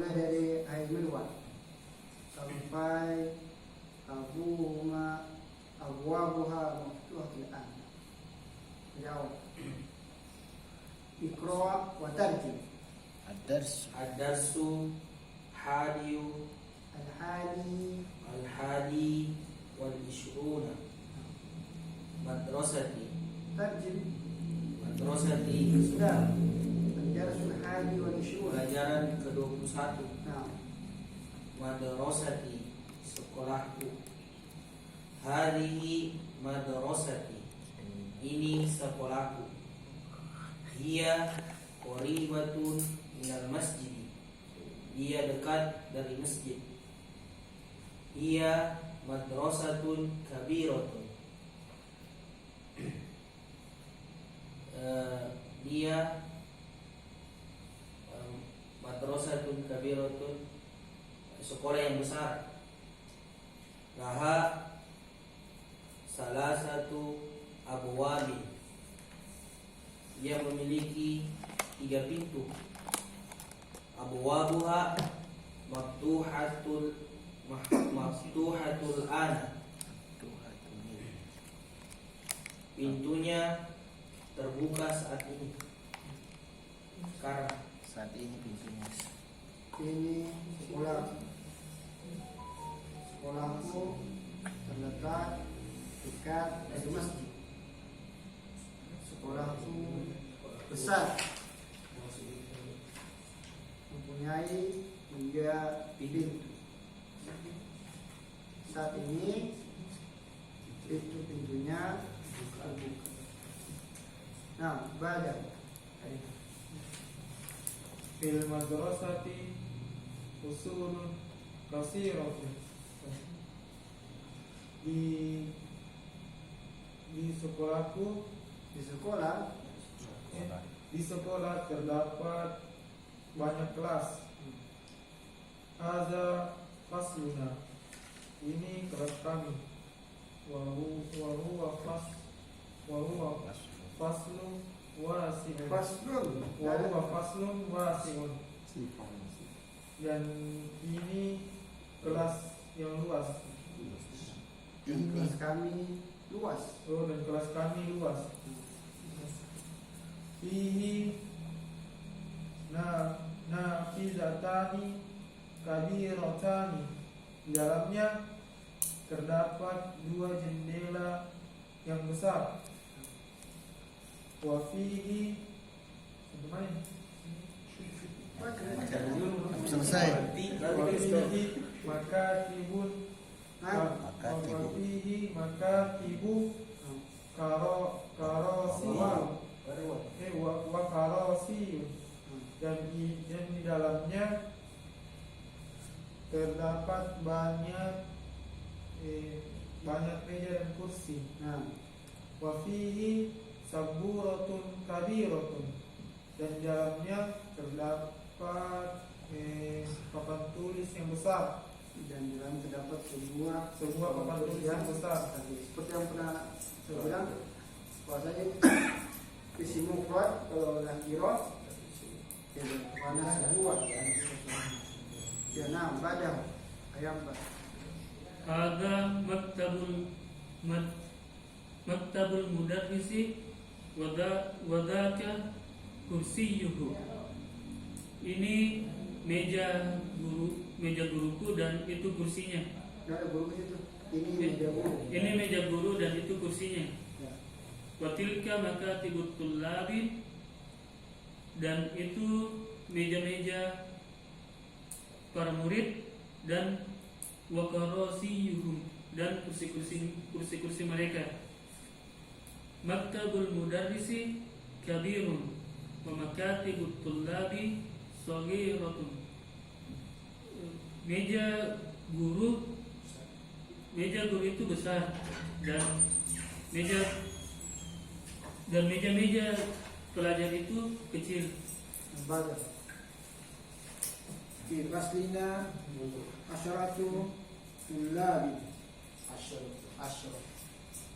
dimulai dari ayat kedua sampai abuhuma abwabuha maftuhatul an. Jawab. Iqra wa tarjim. Ad-darsu hadiyu al-hadi wal ishruna madrasati. Tarjim. Madrasati Sudah. Ad-darsul hadi wal ishrun. pelajaran ke-21. Nah, Madrasati sekolahku. Hadhihi madrasati ini sekolahku. Hiya qaribatun minal masjid dia dekat dari masjid. Hiya madrasatun kabiratun dia madrasatun kabiratun sekolah yang besar. Laha salah satu abwabi ia memiliki 3 pintu. Abwabuha maftuhatul ana. Pintunya terbuka saat ini. Sekarang Saat ini pintunya. ini sekolahku terletak dekat dari masjid. Sekolahku besar, mempunyai 3 pintu. Saat ini pintu-pintunya terbuka. Nah, badan fil madrasati usulun kasiratun. Di sekolahku di sekolah di sekolah terdapat banyak kelas. Hadza fasluna ini kelas kami. Wa huwa faslun wasi'un. faslun. Wa huwa faslun wasi'un. Dan ini kelas yang luas. Kelas kami luas. Oh, dan kelas kami luas. Fihi nafizatani kabiratani. Di dalamnya terdapat 2 jendela yang besar. Wa fihi Selesai. Wa fihi makatibun. Wafihi makatibu karosiyun. Dan di dalamnya terdapat banyak meja dan kursi. Nah, Wafihi saburatun kabiratun. Dan di dalamnya terdapat papan tulis yang besar. dan di dalam terdapat sebuah papan tulis yang besar. Seperti yang pernah saya bilang, bahwasanya isi mufrad kalau nakirah mana sebuah ya. Nah, badan ayat 4. Hadza maktabul mudarrisi wa dzaka kursiyuhu. Ini meja guruku dan itu kursinya. Nah, ada guru itu. Ini meja guru. Ini meja guru dan itu kursinya. Ya. Wa tilka makatibut tullabi, dan itu meja-meja para murid, dan wa karasiyuhum, dan kursi-kursi mereka. Maktabul mudarrisi kabirun wa makatibut tullabi saghiratun. Meja guru itu besar, dan meja-meja pelajar itu kecil. Badan. Di faslina asyaratu tullabi.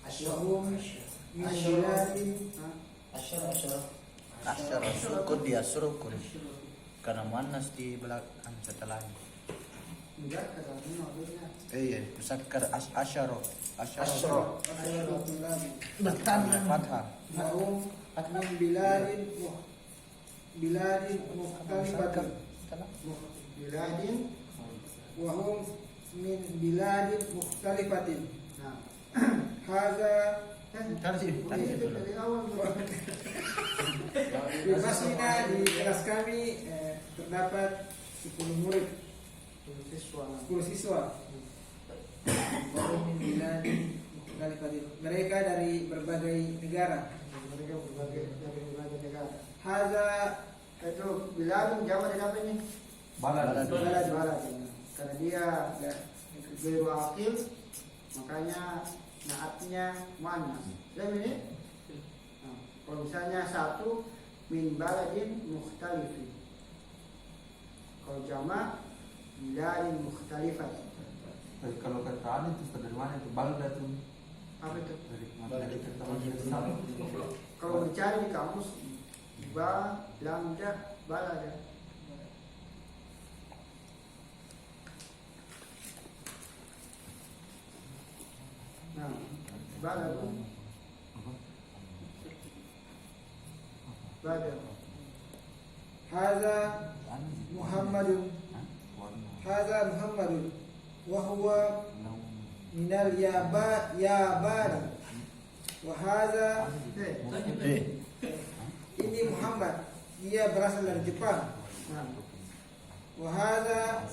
Asyarahum min syirabi. Asyara sukun dia surukun. karena muannas di belakang setelahnya. Enggak, kata maksudnya. Iya, musakkar asyara. Asyara lagi. Fathah. Wahum min biladin mukhtalifatin. Biladin wahum min biladin mukhtalifatin. Nah, haza dari awal di masjidnya di kelas kami terdapat 10 murid, 10 siswa. Wahum min biladin mukhtalifatin. Mereka dari berbagai negara. Haza itu biladin jawab dari apa ini? Balad. Balad. Karena dia beru akil, makanya naatnya muannas. Dan ini, nah, kalau misalnya satu min baladin mukhtalifin, kalau jamak biladin mukhtalifatin. Kalau kata itu dari mana itu baldatun? Apa itu? Dari kata Kalau mencari di kamus, ba lamda balada. Nah, baladun. Badar. Haza Muhammadun. Haza Muhammadun. Wahuwa minal yabani. Wahaza ini Muhammad, dia berasal dari Jepang. Wahaza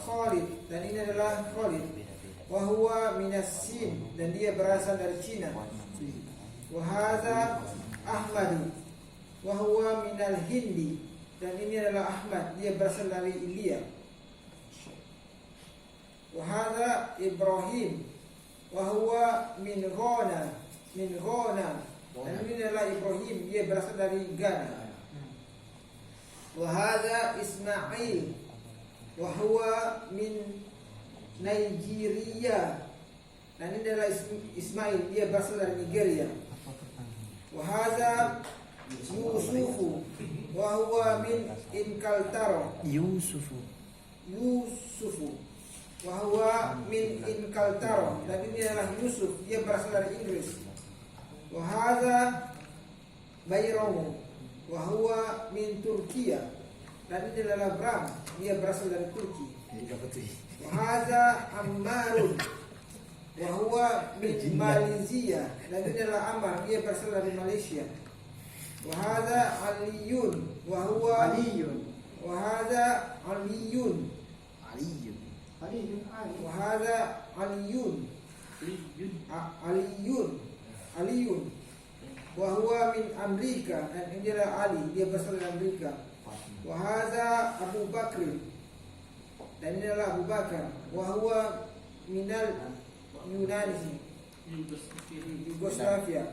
Khalid, dan ini adalah Khalid. Wahuwa minas Sin, dan dia berasal dari Cina. Wahaza Ahmadu, wahuwa minal Hindi, dan ini adalah Ahmad, dia berasal dari India. Wahaza Ibrahim, wahuwa min Ghana, dan ini adalah Ibrahim, dia berasal dari Ghana. Wahaza Ismail, wahuwa min Nigeria, dan ini adalah Ismail, dia berasal dari Nigeria. Wahaza Yusufu, wahuwa min Inkaltaro. Yusufu, wahuwa min Inkaltaro, dan ini adalah Yusuf, dia berasal dari Inggris. Wahaza Bayromu, wahuwa min Turkiya, dan ini adalah Bram, dia berasal dari Turki. Wahaza Ammarun, wahuwa min Malaysia, dan ini adalah Ammar, dia berasal dari Malaysia. Wahaza Aliyun, wahuwa wahaza Aliyun, wahaza Aliyun, wahuwa min Amerika, dan ini adalah Ali, dia berasal dari Amerika. Wahaza Abu Bakr, dan ini adalah Abu Bakar. Wahuwa minal Yunani, Yugoslavia,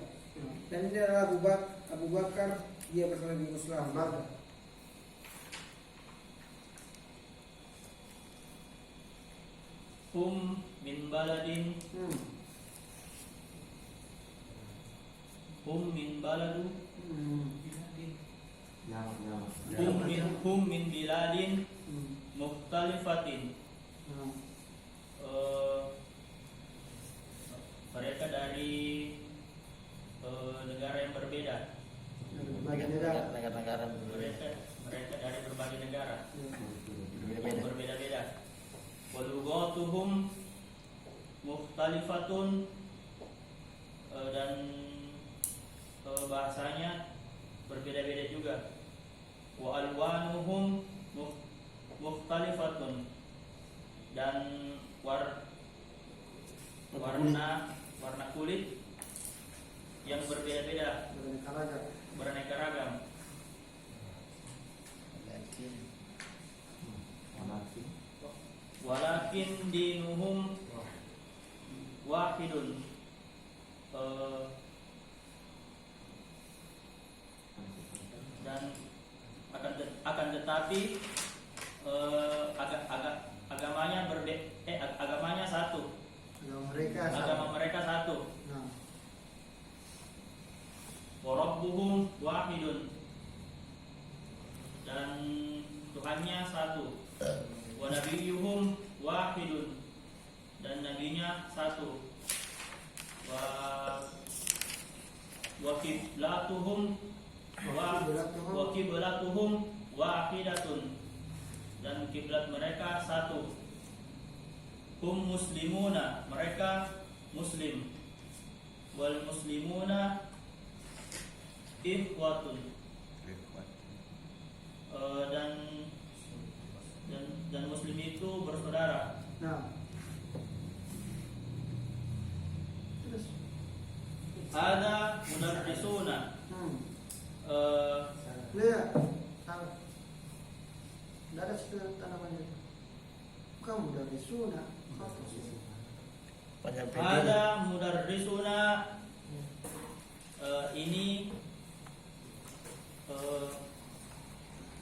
dan ini adalah Abu Bakar, dia berasal dari Yugoslavia. Hum min baladin hum min baladu hum min biladin mukhtalifatin. Mereka dari negara yang berbeda. Negara-negara Mereka dari berbagai negara. Berbeda-beda. Walughatuhum mukhtalifatun, dan bahasanya berbeda-beda juga. Wa alwanuhum mukhtalifatun, dan warna kulit yang berbeda-beda, beraneka ragam. Walakin dinuhum wahidun, dan akan tetapi agamanya satu. Agama mereka satu. Wa rabbuhum wahidun, dan nabinya satu. Wa nabiyuhum wahidun, dan nabinya satu. Wa kiblatuhum wahidatun, dan kiblat mereka satu. Hum muslimuna, mereka muslim. Wal muslimuna ikhwatun, dan muslim itu bersaudara. Nah. Terus. Ada mudarrisuna. Lihat. Salah. Tidak ada sekitar tanamannya. Bukan mudarrisuna. Ada mudarrisuna.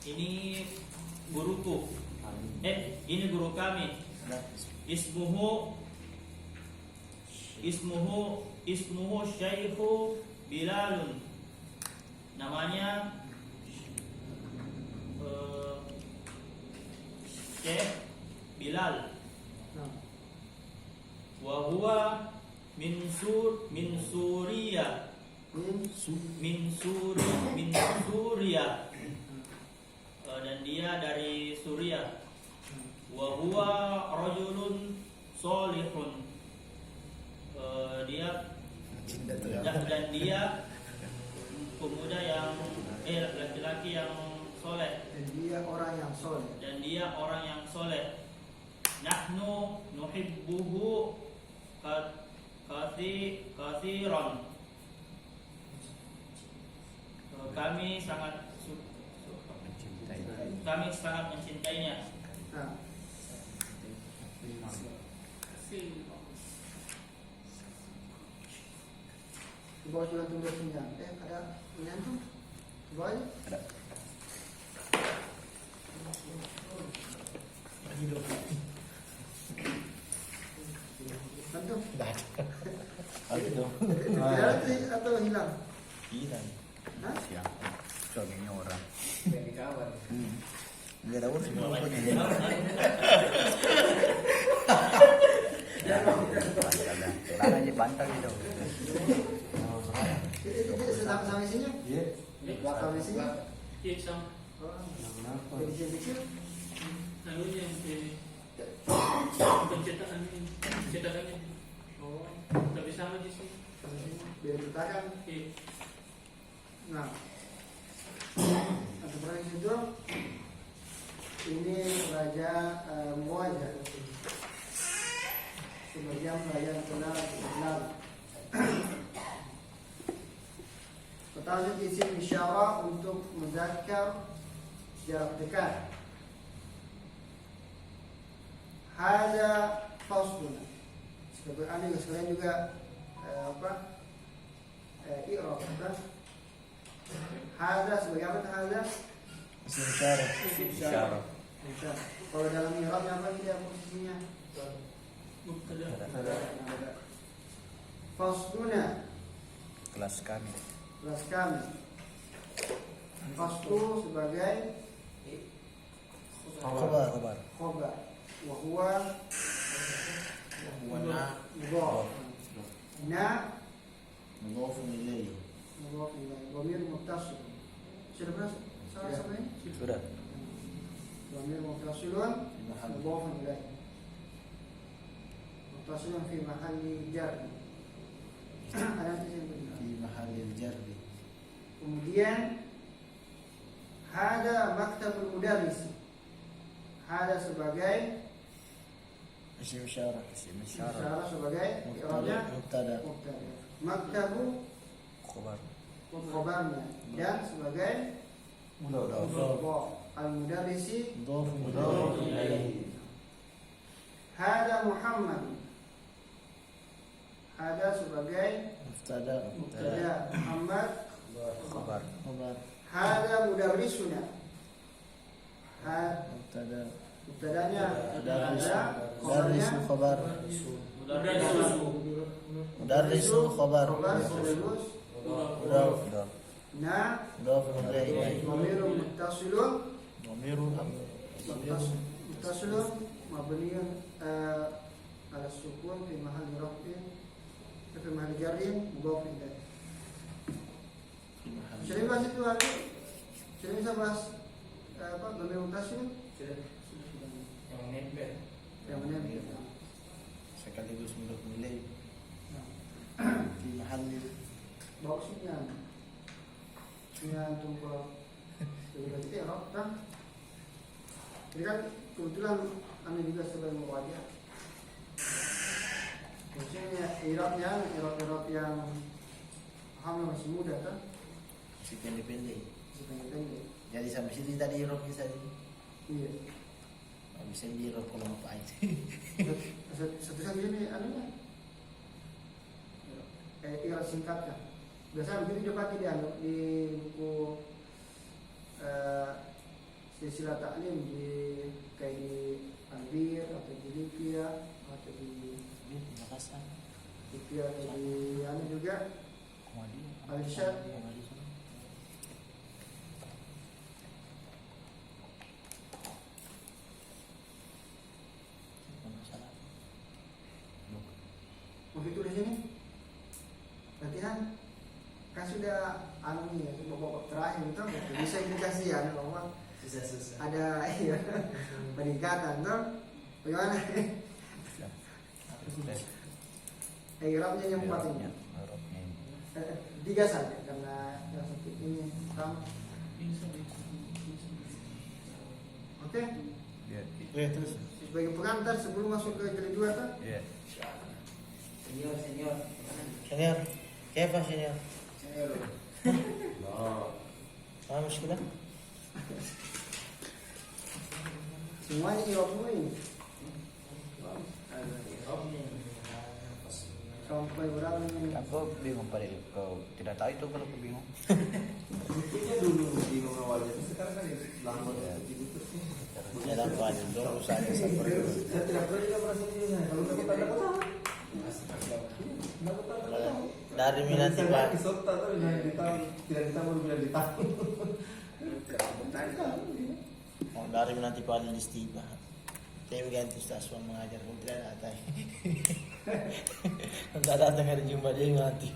Ini guruku. Ini guru kami. Ismuhu Syekhu Bilalun. Namanya Syekh Bilal. Wa huwa min Suriah. Dan dia dari Suriah. Wa huwa rajulun sholihun. Dan dia pemuda yang laki-laki yang soleh. Dan dia orang yang soleh. Nahnu nuhibbuhu kathiran. Kami sangat mencintainya. Di bawah juga tunggu senja. Ada menyantum? Di bawah aja. Ada. Bantu. Itu. Atau hilang? Hilang. Hah? Siapa? Suaminya orang. Yang di kamar. Nggak ada urus semua punya. Jangan aja pantang itu. Itu sama isinya? Iya. Belakang isinya? Iya, sama. Jadi kecil. Anunya pencetakannya. Oh, Tapi sama di sini. biar ditekan. Iya. Nah, untuk proyek itu ini Raja Muwajah. Sebagian Raja terkenal. Pertama isim isyarah untuk muzakkar jarak dekat. Hada faslun. Sebenarnya sekalian juga i'rab kan? Hada sebagai apa hada? Isyarah. Kalau dalam i'rabnya apa dia posisinya? Mubtada. Fasluna Kelas kami. kelas kami. Faslu sebagai Khobar. khobar. Wa huwa mudhaf. Na Mudhaf ilaih. mudhaf ilaih. Dhamir muttasil. Sudah berapa? Salah sampai ini? Sudah. Dhamir muttasilun mudhaf ilaih. Muttasilun fi mahalli jar. Ada yang benar. Di mahallil jarbi. Kemudian hada maktabul mudarris. Hada sebagai Isim isyarah. isyarah sebagai i'rabnya Mubtada. mubtada. Maktabu Khobar. khobarnya dan sebagai mudhaf. Al-mudarrisi Mudhaf ilaih. hada Muhammad. Hada sebagai Mubtada. mubtada. Muhammad Khobar. hada mudarrisuna. Mubtada. Mubtadanya Mudarris. khobarnya Khobar. Mudarrisu khobar. khobar sekaligus Mudhaf. na Mudhaf ilaih. dhamirun muttasilun Dhamirun Mutasilun mabniun ala sukun fi mahalli raf'in fi mahalli jarrin mudhaf ilaih. Sudah bahas itu hari. Sudah bisa bahas apa dhamir mutasil Sudah. Yang nempel. yang menempel. sekaligus untuk nilai di mahal Maksudnya tunggu berarti Arab kan? Jadi kan kebetulan anda juga sebagai wajah. Maksudnya Arab yang hamil masih muda kan? masih pendek-pendek. Masih pendek. Jadi sampai sini tadi Rob bisa Iya. bisa di Rob kalau mau pakai. Satu ini anunya Irab singkatnya. Biasa begitu dia pakai di buku silsilah taklim di kayak di Albir atau di Libya atau di Makassar. Libya atau di anu juga Al-Syad. Mau tulis ini latihan kan sudah anu nih babak terakhir itu bisa dikasih ya bahwa Susah-susah. ada iya peningkatan tuh bagaimana? Irabnya yang empat ini. Tiga saja karena yang satu ini pertama. Oke, Ya terus. sebagai pengantar sebelum masuk ke jilid 2 kan? Ya. Senior. Senior. Kaifa senior? Oh. Apa muskilah? Semuanya Irab semua ini. Sampai berapa ini? Aku bingung pada kau tidak tahu itu kalau aku bingung. Mungkinnya dulu bingung awalnya, sekarang kan lama ya. Dalam keadaan dulu saja seperti itu. Saya tidak pernah juga merasa bingung. Kalau kita tak tahu. Dari minati Pak. Isota tuh yang ditahu, tidak ditahu bilang ditahu. Oh, dari minati Pak di istiqah. Saya ganti Ustaz mengajar pun tidak datang. Tidak datang hari Jumat dia mati.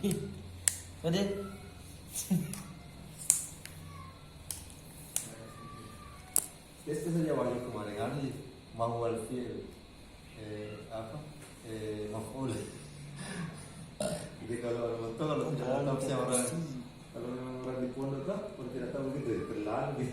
Kemudian Biasa saja wajib kemarin kali mahwal fi'il maf'ul. Jadi kalau orang betul kalau tidak tahu siapa orang kalau memang orang di pondok lah kalau tidak tahu begitu ya terlalu.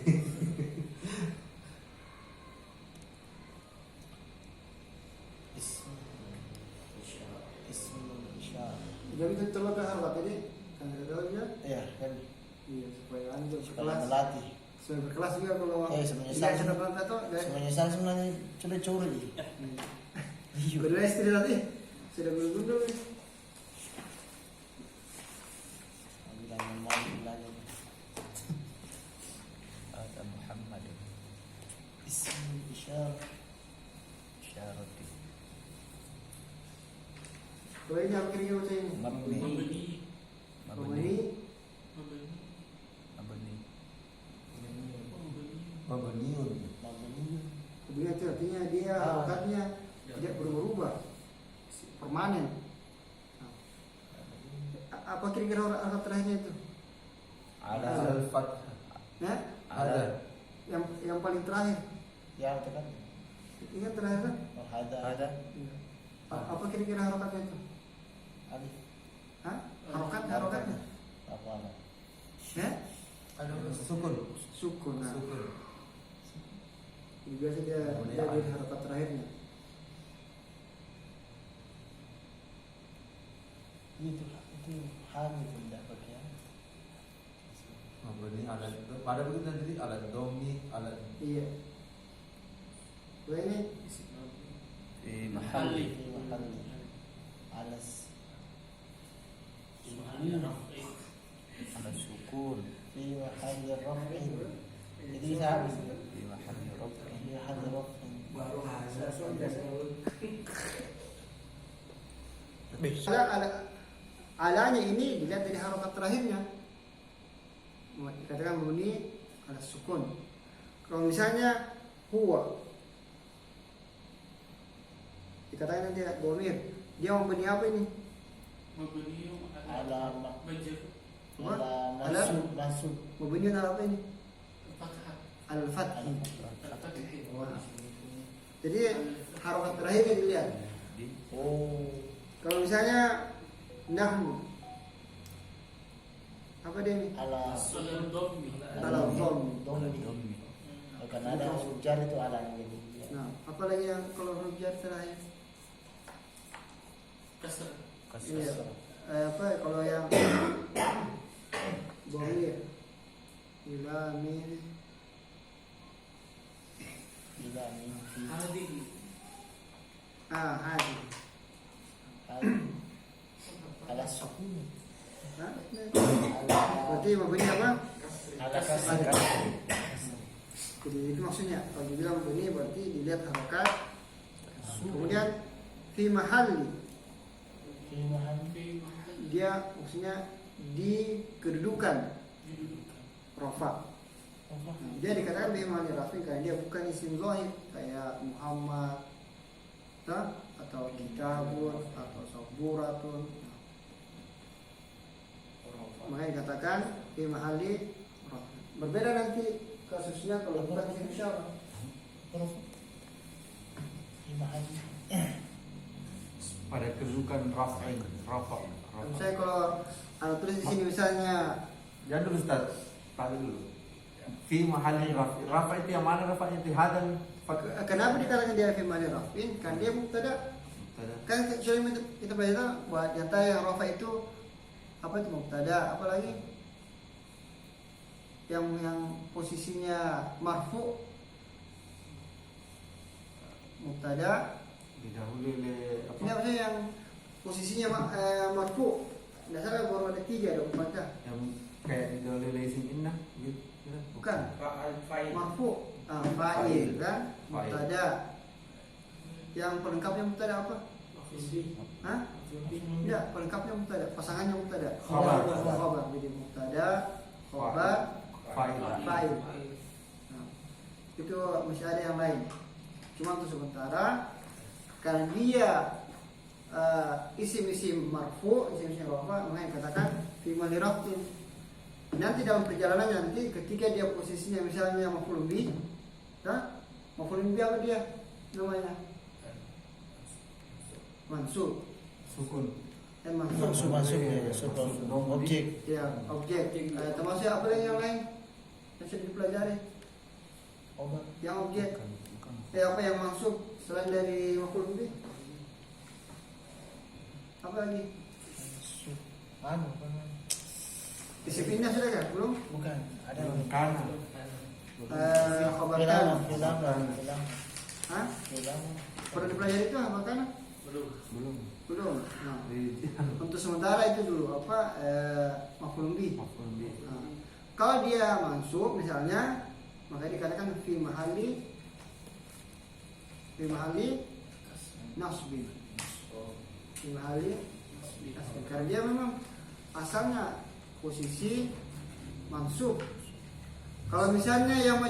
Jadi itu telur dah apa tadi? Kan ada tahu ya? ya kan Iya supaya anda supaya berkelas. melatih. Supaya berkelas juga kalau Sebenarnya tidak sudah pernah tahu ya. Semuanya salah sebenarnya curi-curi. Berdua istri tadi sudah bergundul. Bilang malu bilangnya. Ada Muhammad. Ismi isyarat. Kalau ini apa kira-kira baca ini? Mabni. Mabni. Mabniun. Kemudian itu artinya dia harokatnya tidak berubah, permanen. Apa kira-kira harokat terakhirnya itu? Ada Al-Fath. Ya? Ada. Yang paling terakhir. ya itu kan. Ingat terakhir kan? Ada. Iya. Apa kira-kira harokatnya itu? Alif. Hah? Harokatnya? Apa? Ya? Sukun. Sukun. Nah. Sukun. Ini biasa dia jadi harokat terakhirnya. Itu hamil tidak pakai. Mabni ada begitu tadi ada domi ada Iya. Nah, ini Mahali. Alas. Ada sukun. Fi mahali raf'in. Jadi bisa fi mahali raf'in. Fi mahali raf'in. Baru hasil alanya ini dilihat dari harokat terakhirnya. Dikatakan mabni ala sukun. Kalau misalnya huwa. Dikatakan nanti domir. Dia membeni apa ini? Mabniun Ala majrur. ala masuk Membeni ala apa ini? Fathah. Al-fath. Al-fathah. Jadi harokat terakhirnya dilihat. Oh, Kalau misalnya nahnu, apa dia ini? ala Ala dhammi. Ala dhammi. dhammi. Karena ada huruf jar itu alanya jadi. Nah, apalagi yang kalau huruf jar terakhir? Kasrah. Iya. Apa kalau yang dhamir ila min Ila min fi Hadhihi. hadi. ala sukun. Hah? Ala Berarti membeni apa? ala kasar. Jadi itu maksudnya. Kalau dibilang membeni berarti dilihat harokat. Kemudian fi mahalli, Fi mahal Fi mahal dia maksudnya di kedudukan didudukan. rafa. Dia dikatakan fi mahalli rafi karena dia bukan isim zahir kayak Muhammad, atau kitabun atau saburatun. Makanya dikatakan fi mahalli rafi. Berbeda nanti kasusnya kalau bukan isim isyarah. Fi mahal Pada kedudukan rafa'in, rafa'. Misalnya kalau anda tulis di sini misalnya Jangan dulu Ustaz, tadi dulu. Fi mahalli rafi'. Rafa' itu yang mana rafa' itu hadal kenapa dikatakan dia fi mahalli rafin? Kan dia mubtada. Kan sudah kita belajar bahwa nyata yang rafa itu apa itu mubtada, apalagi yang posisinya marfu mubtada. didahului oleh Ini apa sih yang posisinya marfu? Tidak salah baru ada 3 ada 4 dah. Yang kayak didahului oleh isim inna gitu. Bukan Fa'al fa'il. marfu, fa'il kan mubtada. Yang pelengkapnya mubtada apa? Hah? Tidak, pelengkapnya mubtada, pasangannya mubtada. Khabar. Khabar. Jadi mubtada, khabar, Fa'il. fa'il. Nah, itu masih ada yang lain. Cuma untuk sementara karena dia isim-isim marfu, isim-isim rafa, makanya katakan fi mahalli rafin. Nanti dalam perjalanan nanti ketika dia posisinya misalnya maf'ul bih, maf'ul bih apa dia namanya? Mansub. Sukun. Mansub. masuk ya, objek. Ya, objek. Termasuk apa lagi yang lain yang sudah dipelajari? Obat. Yang objek. Bukan. Apa yang mansub selain dari maf'ul bih? Apa lagi? Anu kan? Disiplinnya sudah kan? Belum? Bukan. Ada Kana. Khabar hilang, kan? hilang. Hah? Hilang. Perlu dipelajari itu apa kan? Belum. Belum. Nah, Di untuk sementara itu dulu apa maf'ul bih. maf'ul bih. Nah, kalau dia mansub misalnya, maka dikatakan fi mahalli nasbin. Fi mahalli nasbin. Karena dia memang asalnya posisi mansub. Kalau misalnya yang